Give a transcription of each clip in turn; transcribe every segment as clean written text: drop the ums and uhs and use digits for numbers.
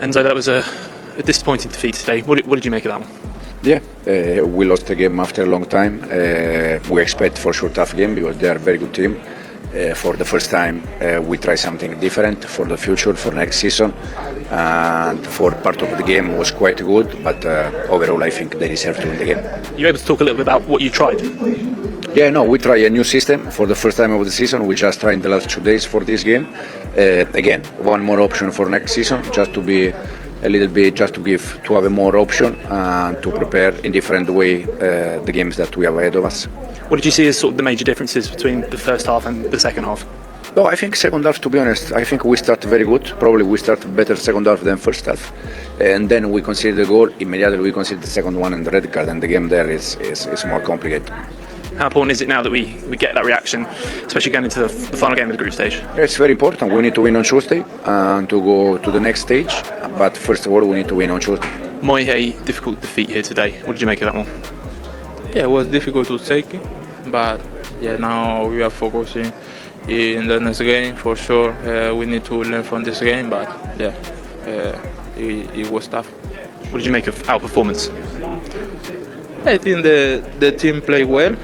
Enzo, that was a disappointing defeat today. What did you make of that one? Yeah, we lost the game after a long time. We expect for sure tough game because they are a very good team. For the first time, we try something different for the future, for next season. And for part of the game was quite good, but overall I think they deserve to win the game. You able to talk a little bit about what you tried? Yeah, no, we try a new system for the first time of the season. We just tried the last 2 days for this game. Again, one more option for next season, just to be a little bit, just to have a more option and to prepare in different way the games that we have ahead of us. What did you see as sort of the major differences between the first half and the second half? No, I think second half, to be honest, I think we start very good. Probably we start better second half than first half. And then we concede the goal, immediately we concede the second one and the red card, and the game there is more complicated. How important is it now that we get that reaction, especially going into the final game of the group stage? It's very important. We need to win on Tuesday and to go to the next stage. But first of all, we need to win on Tuesday. A difficult defeat here today. What did you make of that one? Yeah, it was difficult to take, but yeah, now we are focusing in the next game for sure. We need to learn from this game, but yeah, it was tough. What did you make of our performance? I think the team played well,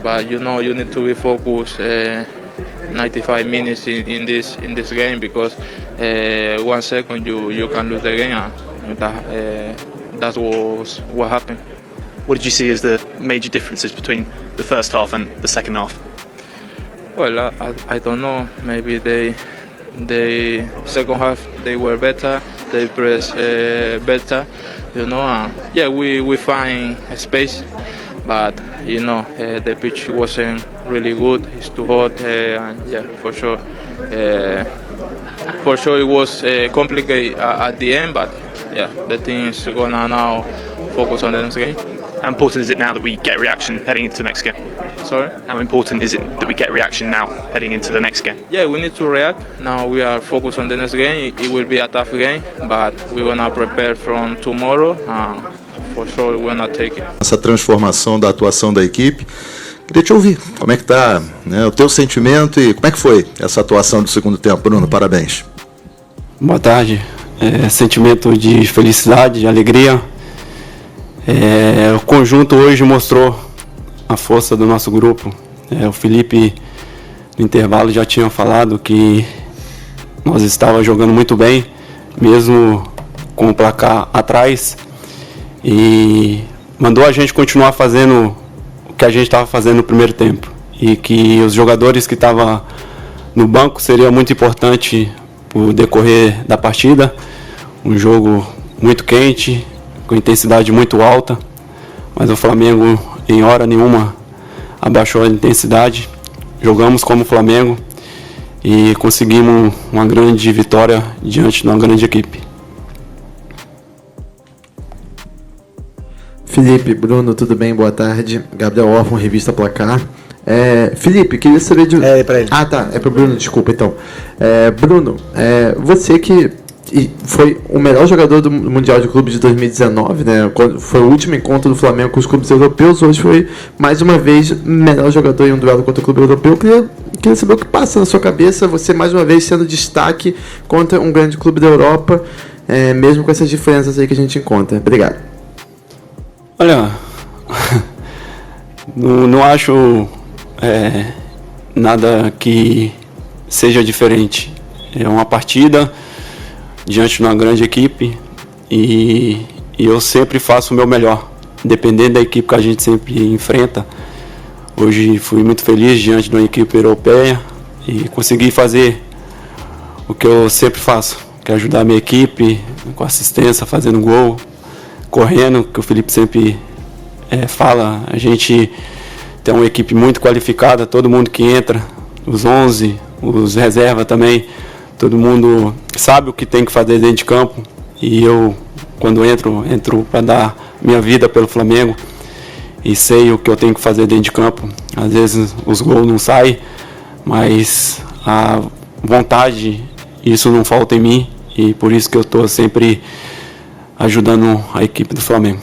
but you need to be focused 95 minutes in this game because 1 second you can lose the game, and that was what happened. What did you see as the major differences between the first half and the second half? Well, I don't know. Maybe the second half they were better. They pressed better, yeah, we find a space, but the pitch wasn't really good. It's too hot, and yeah, for sure it was complicated at the end. But yeah, the team is gonna now focus on the next game. How important is it now that we get a reaction heading into the next game? Sorry? How important is it that we get reaction now heading into the next game? Yeah, we need to react. Now we are focused on the next game. It will be a tough game, but we're going to prepare from tomorrow. For sure we're going to take it. Essa transformação da atuação da equipe. Queria te ouvir. Como é que tá, né, o teu sentimento e como é que foi essa atuação do segundo tempo, Bruno? Parabéns. Boa tarde. Sentimento de felicidade, de alegria. O conjunto hoje mostrou a força do nosso grupo. O Felipe, no intervalo, já tinha falado que nós estávamos jogando muito bem, mesmo com o placar atrás, e mandou a gente continuar fazendo o que a gente estava fazendo no primeiro tempo, e que os jogadores que estavam no banco seria muito importante para o decorrer da partida. Um jogo muito quente, com intensidade muito alta, mas o Flamengo em hora nenhuma abaixou a intensidade. Jogamos como Flamengo e conseguimos uma grande vitória diante de uma grande equipe. Felipe, Bruno, tudo bem? Boa tarde. Gabriel Orfan, Revista Placar. Felipe, queria saber de... pra ele. Ah, tá. É pro Bruno, desculpa, então. Bruno, você que foi o melhor jogador do Mundial de Clubes de 2019, né? Foi o último encontro do Flamengo com os clubes europeus. Hoje foi, mais uma vez, melhor jogador em um duelo contra o clube europeu. Queria saber o que passa na sua cabeça, você mais uma vez sendo destaque contra um grande clube da Europa, mesmo com essas diferenças aí que a gente encontra. Obrigado. Olha, não acho nada que seja diferente. É uma partida diante de uma grande equipe e eu sempre faço o meu melhor, dependendo da equipe que a gente sempre enfrenta. Hoje fui muito feliz diante de uma equipe europeia e consegui fazer o que eu sempre faço, que é ajudar a minha equipe com assistência, fazendo gol, correndo, que o Felipe sempre fala. A gente tem uma equipe muito qualificada, todo mundo que entra, os 11, os reservas também, todo mundo sabe o que tem que fazer dentro de campo, e eu, quando entro para dar minha vida pelo Flamengo e sei o que eu tenho que fazer dentro de campo. Às vezes os gols não saem, mas a vontade, isso não falta em mim, e por isso que eu estou sempre ajudando a equipe do Flamengo.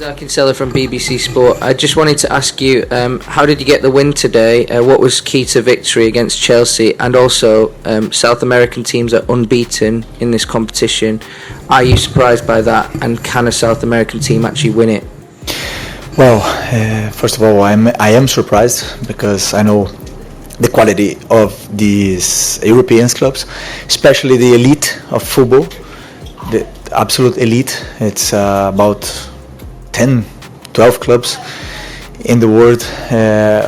Isaac Kinsella from BBC Sport. I just wanted to ask you, how did you get the win today? What was key to victory against Chelsea? And also, South American teams are unbeaten in this competition. Are you surprised by that? And can a South American team actually win it? Well, first of all, I am surprised because I know the quality of these European clubs, especially the elite of football, the absolute elite. It's about 10, 12 clubs in the world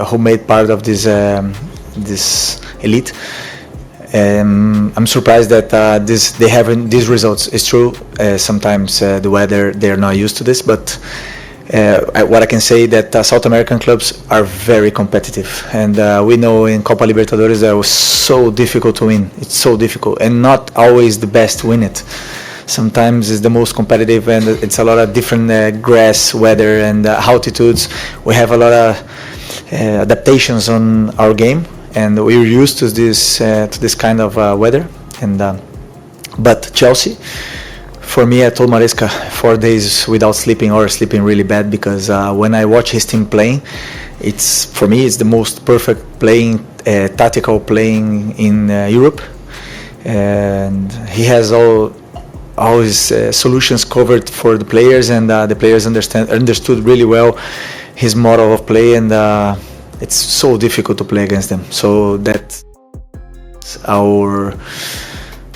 who made part of this elite. I'm surprised that they have these results. It's true, sometimes the weather, they're not used to this, but what I can say that South American clubs are very competitive, and we know in Copa Libertadores that was so difficult to win. It's so difficult, and not always the best win it. Sometimes it's the most competitive, and it's a lot of different grass, weather, and altitudes. We have a lot of adaptations on our game, and we're used to this kind of weather. And but Chelsea. For me, I told Maresca 4 days without sleeping or sleeping really bad because when I watch his team playing, for me it's the most perfect playing, tactical playing in Europe, and he has all his solutions covered for the players, and the players understood really well his model of play, and it's so difficult to play against them. So that's our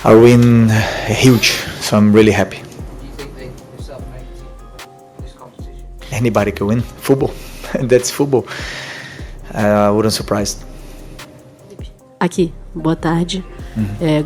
win huge. So I'm really happy. Do you think the South American team can win this competition? Anybody can win football. That's football. I wouldn't surprise. Aqui, boa tarde.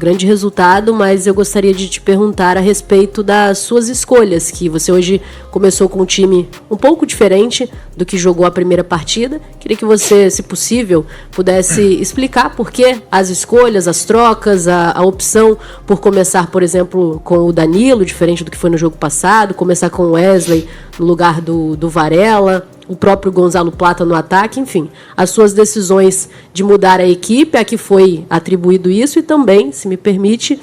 Grande resultado, mas eu gostaria de te perguntar a respeito das suas escolhas, que você hoje começou com um time um pouco diferente do que jogou a primeira partida. Queria que você, se possível, pudesse explicar por que as escolhas, as trocas, a opção por começar, por exemplo, com o Danilo, diferente do que foi no jogo passado, começar com o Wesley no lugar do Varela, o próprio Gonzalo Plata no ataque, enfim, as suas decisões de mudar a equipe, a que foi atribuído isso, e também, se me permite,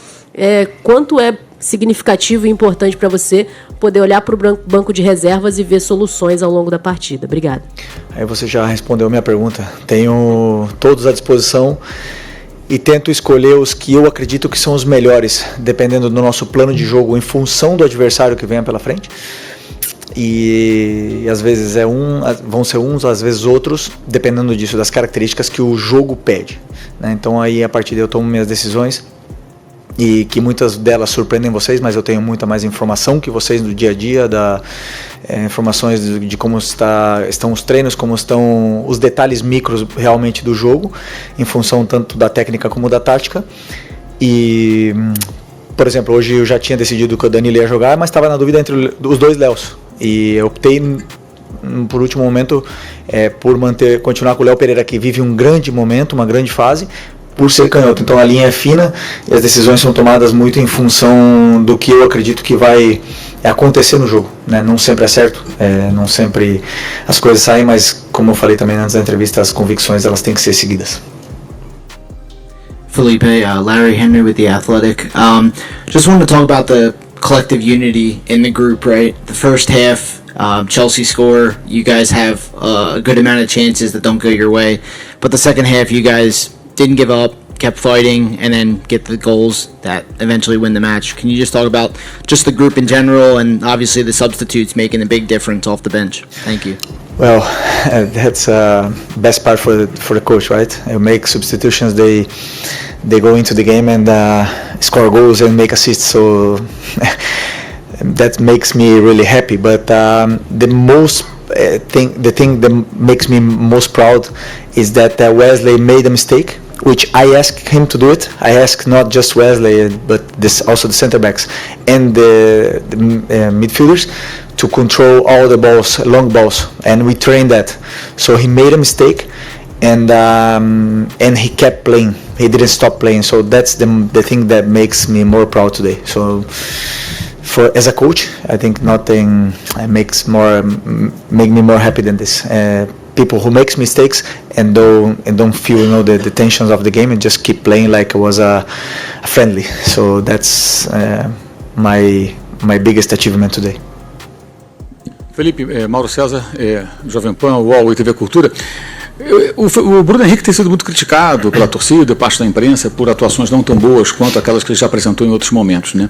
quanto é significativo e importante para você poder olhar para o banco de reservas e ver soluções ao longo da partida. Obrigado. Aí você já respondeu a minha pergunta. Tenho todos à disposição e tento escolher os que eu acredito que são os melhores, dependendo do nosso plano de jogo, em função do adversário que venha pela frente. E às vezes vão ser uns, às vezes outros, dependendo disso, das características que o jogo pede, né? Então aí a partir daí eu tomo minhas decisões, e que muitas delas surpreendem vocês, mas eu tenho muita mais informação que vocês do dia a dia, informações de como estão os treinos, como estão os detalhes micros realmente do jogo, em função tanto da técnica como da tática. E, por exemplo, hoje eu já tinha decidido que o Danilo ia jogar, mas estava na dúvida entre os dois Léos. E eu optei, por último momento, por continuar com o Léo Pereira, que vive um grande momento, uma grande fase, por ser canhoto. Então a linha é fina e as decisões são tomadas muito em função do que eu acredito que vai acontecer no jogo, né? Não sempre é certo, não sempre as coisas saem, mas como eu falei também antes da entrevista, as convicções elas têm que ser seguidas. Felipe, Larry Henry with The Athletic. Just wanted to talk about the collective unity in the group, right? The first half, Chelsea score, you guys have a good amount of chances that don't go your way. But the second half, you guys didn't give up, kept fighting, and then get the goals that eventually win the match. Can you just talk about just the group in general, and obviously the substitutes making a big difference off the bench? Thank you. Well, that's best part for the coach, right? You make substitutions, they go into the game and score goals and make assists. So that makes me really happy. But the thing that makes me most proud is that Wesley made a mistake, which I asked him to do it. I asked not just Wesley, but also the center backs and the midfielders to control all the balls, long balls, and we trained that. So he made a mistake, and he kept playing. He didn't stop playing. So that's the thing that makes me more proud today. So as a coach, I think nothing make me more happy than this. People who makes mistakes and don't feel the tensions of the game and just keep playing like it was a friendly. So that's my biggest achievement today. Felipe, Mauro César, Jovem Pan, UOL e TV Cultura. O Bruno Henrique tem sido muito criticado pela torcida, parte da imprensa, por atuações não tão boas quanto aquelas que ele já apresentou em outros momentos, né?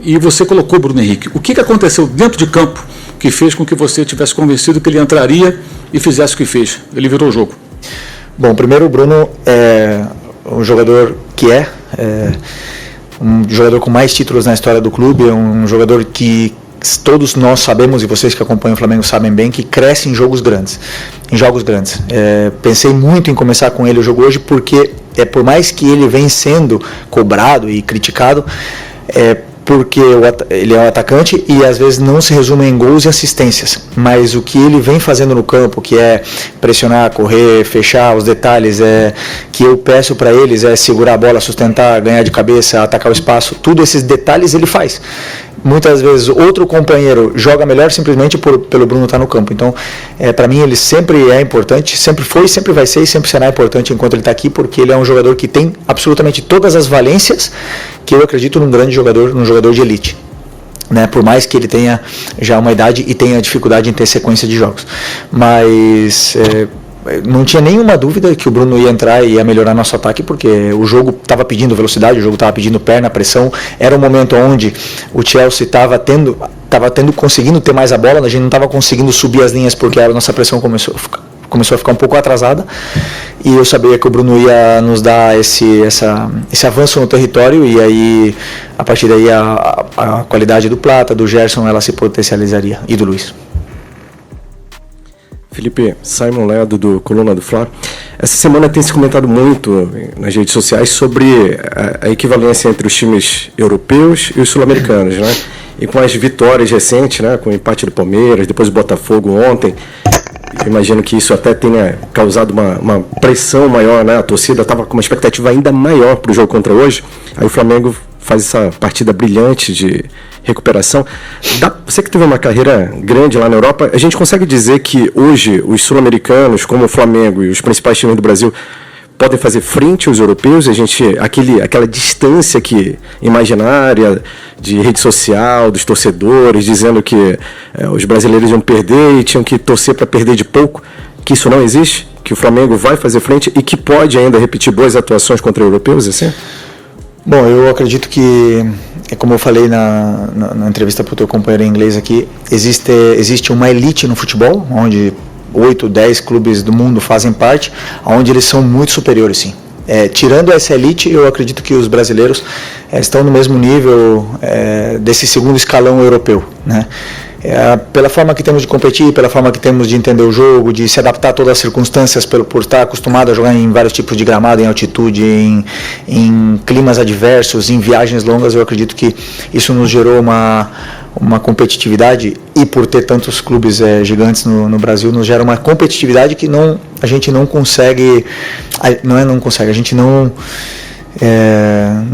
E você colocou o Bruno Henrique. O que aconteceu dentro de campo que fez com que você tivesse convencido que ele entraria e fizesse o que fez? Ele virou o jogo. Bom, primeiro o Bruno é um jogador que um jogador com mais títulos na história do clube, um jogador que todos nós sabemos, e vocês que acompanham o Flamengo sabem bem, que cresce em jogos grandes. Pensei muito em começar com ele o jogo hoje, porque por mais que ele venha sendo cobrado e criticado, porque ele é um atacante e às vezes não se resume em gols e assistências, mas o que ele vem fazendo no campo, que é pressionar, correr, fechar os detalhes, que eu peço para eles segurar a bola, sustentar, ganhar de cabeça, atacar o espaço, tudo esses detalhes ele faz. Muitas vezes outro companheiro joga melhor simplesmente pelo Bruno estar no campo. Então, para mim ele sempre é importante, sempre foi, sempre vai ser e sempre será importante enquanto ele está aqui, porque ele é um jogador que tem absolutamente todas as valências que eu acredito num grande jogador, num jogador de elite, né? Por mais que ele tenha já uma idade e tenha dificuldade em ter sequência de jogos. Mas não tinha nenhuma dúvida que o Bruno ia entrar e ia melhorar nosso ataque, porque o jogo estava pedindo velocidade, o jogo estava pedindo perna, pressão. Era um momento onde o Chelsea estava conseguindo ter mais a bola, a gente não estava conseguindo subir as linhas porque a nossa pressão começou a ficar um pouco atrasada, e eu sabia que o Bruno ia nos dar esse avanço no território, e aí a partir daí a qualidade do Plata, do Gerson, ela se potencializaria, e do Luiz. Felipe, Simon Ledo, do Coluna do Fla. Essa semana tem se comentado muito nas redes sociais sobre a equivalência entre os times europeus e os sul-americanos, né? E com as vitórias recentes, né? Com o empate do Palmeiras, depois o Botafogo ontem, eu imagino que isso até tenha causado uma pressão maior, né? A torcida estava com uma expectativa ainda maior para o jogo contra hoje. Aí o Flamengo faz essa partida brilhante de recuperação. Você que teve uma carreira grande lá na Europa, a gente consegue dizer que hoje os sul-americanos, como o Flamengo e os principais times do Brasil, podem fazer frente aos europeus? Aquela distância imaginária de rede social, dos torcedores, dizendo que os brasileiros iam perder e tinham que torcer para perder de pouco, que isso não existe? Que o Flamengo vai fazer frente e que pode ainda repetir boas atuações contra europeus, assim? Bom, eu acredito que, como eu falei na entrevista para o teu companheiro em inglês aqui, existe uma elite no futebol, onde 8, 10 clubes do mundo fazem parte, onde eles são muito superiores, sim. Tirando essa elite, eu acredito que os brasileiros estão no mesmo nível desse segundo escalão europeu, né? Pela forma que temos de competir, pela forma que temos de entender o jogo, de se adaptar a todas as circunstâncias, por estar acostumado a jogar em vários tipos de gramado, em altitude, em climas adversos, em viagens longas, eu acredito que isso nos gerou uma competitividade, e por ter tantos clubes gigantes no Brasil, nos gera uma competitividade que a gente não consegue, a gente não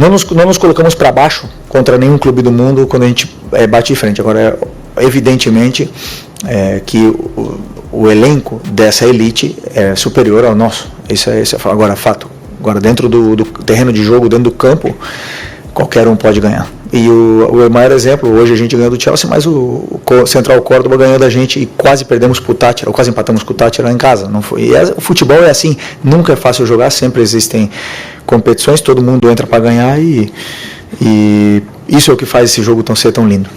nos colocamos para baixo contra nenhum clube do mundo quando a gente bate de frente. Agora, evidentemente que o elenco dessa elite é superior ao nosso. Isso é agora fato. Agora, dentro do terreno de jogo, dentro do campo, qualquer um pode ganhar. E o maior exemplo, hoje a gente ganhou do Chelsea, mas o Central Córdoba ganhou da gente e quase perdemos com o Tátira, ou quase empatamos com o Tátira em casa. Não foi. O futebol é assim, nunca é fácil jogar, sempre existem competições, todo mundo entra para ganhar, e isso é o que faz esse jogo ser tão lindo.